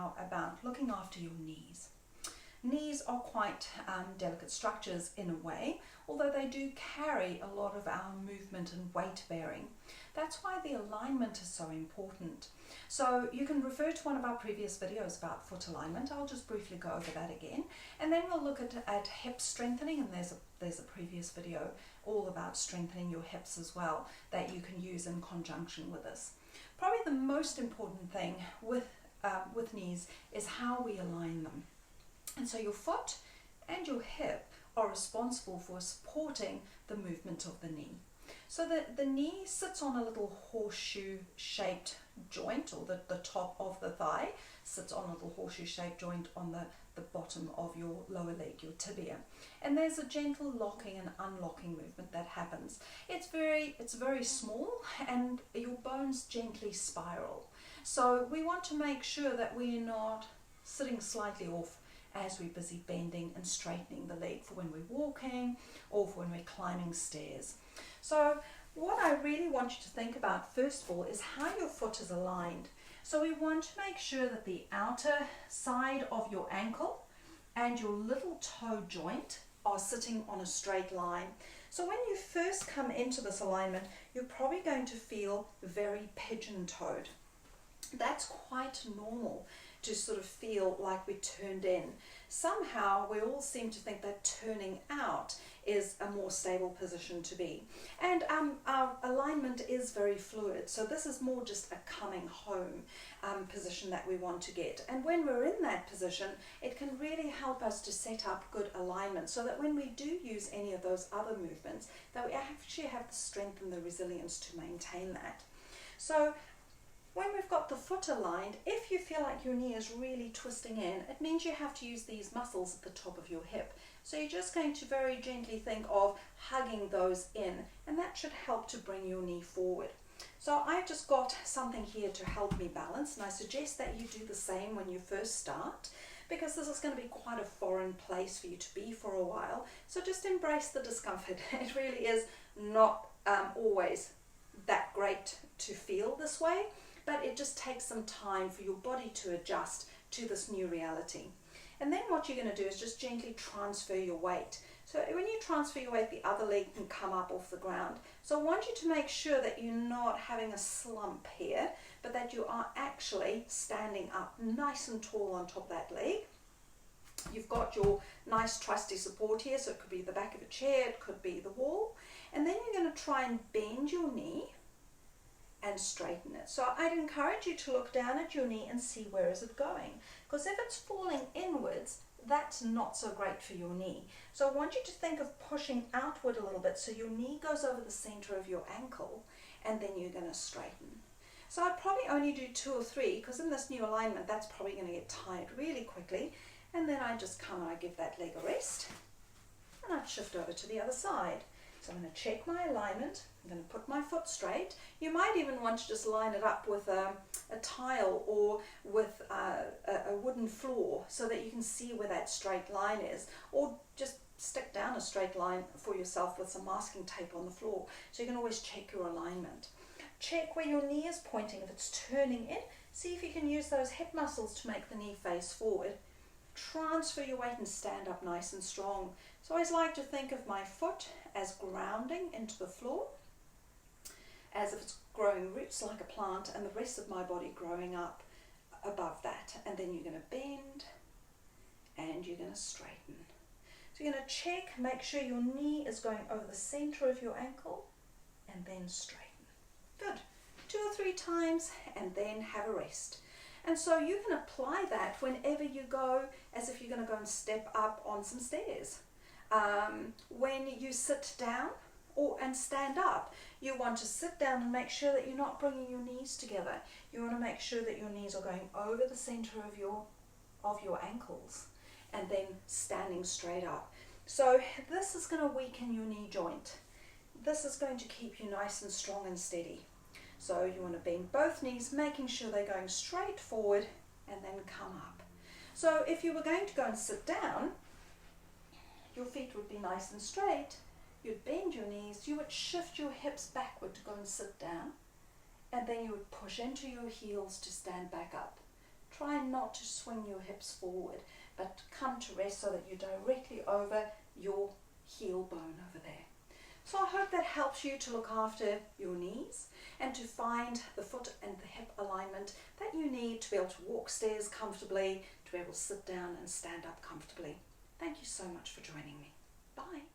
now about looking after your knees. Knees are quite delicate structures in a way, although they do carry a lot of our movement and weight bearing. That's why the alignment is so important. So you can refer to one of our previous videos about foot alignment. I'll just briefly go over that again, and then we'll look at hip strengthening, and there's a previous video all about strengthening your hips as well that you can use in conjunction with this. Probably the most important thing with knees is how we align them. And so your foot and your hip are responsible for supporting the movement of the knee. So the knee sits on a little horseshoe shaped joint, or the top of the thigh sits on a little horseshoe shaped joint on the bottom of your lower leg, your tibia. And there's a gentle locking and unlocking movement that happens. It's very small, and your bones gently spiral. So we want to make sure that we're not sitting slightly off as we're busy bending and straightening the leg for when we're walking or for when we're climbing stairs. So what I really want you to think about first of all is how your foot is aligned. So we want to make sure that the outer side of your ankle and your little toe joint are sitting on a straight line. So when you first come into this alignment, you're probably going to feel very pigeon-toed. That's quite normal to sort of feel like we're turned in. Somehow we all seem to think that turning out is a more stable position to be. And our alignment is very fluid, so this is more just a coming home position that we want to get. And when we're in that position, it can really help us to set up good alignment so that when we do use any of those other movements, that we actually have the strength and the resilience to maintain that. So when we've got the foot aligned, if you feel like your knee is really twisting in, it means you have to use these muscles at the top of your hip. So you're just going to very gently think of hugging those in, and that should help to bring your knee forward. So I've just got something here to help me balance, and I suggest that you do the same when you first start, because this is going to be quite a foreign place for you to be for a while. So just embrace the discomfort. It really is not always that great to feel this way, but it just takes some time for your body to adjust to this new reality. And then what you're going to do is just gently transfer your weight. So when you transfer your weight, the other leg can come up off the ground. So I want you to make sure that you're not having a slump here, but that you are actually standing up nice and tall on top of that leg. You've got your nice trusty support here, so it could be the back of a chair, it could be the wall. And then you're going to try and bend your knee and straighten it. So I'd encourage you to look down at your knee and see where is it going, because if it's falling inwards, that's not so great for your knee. So I want you to think of pushing outward a little bit so your knee goes over the center of your ankle, and then you're going to straighten. So I'd probably only do 2 or 3, because in this new alignment that's probably going to get tired really quickly. And then I just come and I give that leg a rest, and I'd shift over to the other side. So I'm going to check my alignment. I'm going to put my foot straight. You might even want to just line it up with a tile or with a wooden floor so that you can see where that straight line is, or just stick down a straight line for yourself with some masking tape on the floor, so you can always check your alignment. Check where your knee is pointing. If it's turning in, see if you can use those hip muscles to make the knee face forward. Transfer your weight and stand up nice and strong. So I always like to think of my foot as grounding into the floor, as if it's growing roots like a plant, and the rest of my body growing up above that. And then you're going to bend and you're going to straighten. So you're going to check, make sure your knee is going over the center of your ankle, and then straighten. Good. 2 or 3 times, and then have a rest. And so you can apply that whenever you go, as if you're going to go and step up on some stairs. When you sit down and stand up, you want to sit down and make sure that you're not bringing your knees together. You want to make sure that your knees are going over the center of your ankles, and then standing straight up. So this is going to weaken your knee joint. This is going to keep you nice and strong and steady. So you want to bend both knees, making sure they're going straight forward, and then come up. So if you were going to go and sit down, your feet would be nice and straight. You'd bend your knees, you would shift your hips backward to go and sit down, and then you would push into your heels to stand back up. Try not to swing your hips forward, but come to rest so that you're directly over your heel bone over there. So I hope that helps you to look after your knees and to find the foot and the hip alignment that you need to be able to walk stairs comfortably, to be able to sit down and stand up comfortably. Thank you so much for joining me. Bye.